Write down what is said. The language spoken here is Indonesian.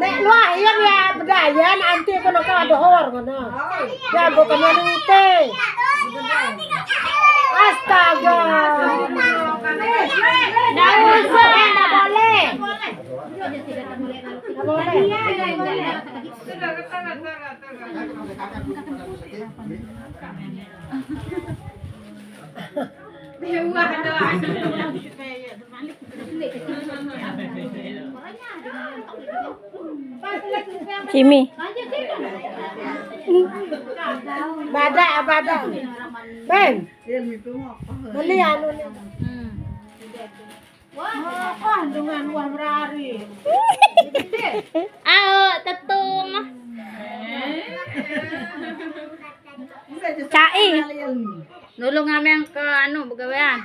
Nek luah iya ya bedaya nanti kono ka dohor ngono. Ya bukan nite. Astaga. Ndak usah, ndak boleh. Ndak boleh. Kimi. Badak. Ben. Beli anu ni. Wah, dengan uang merari. Ao, tetung. Cai. Nulung ameng ke anu begawean.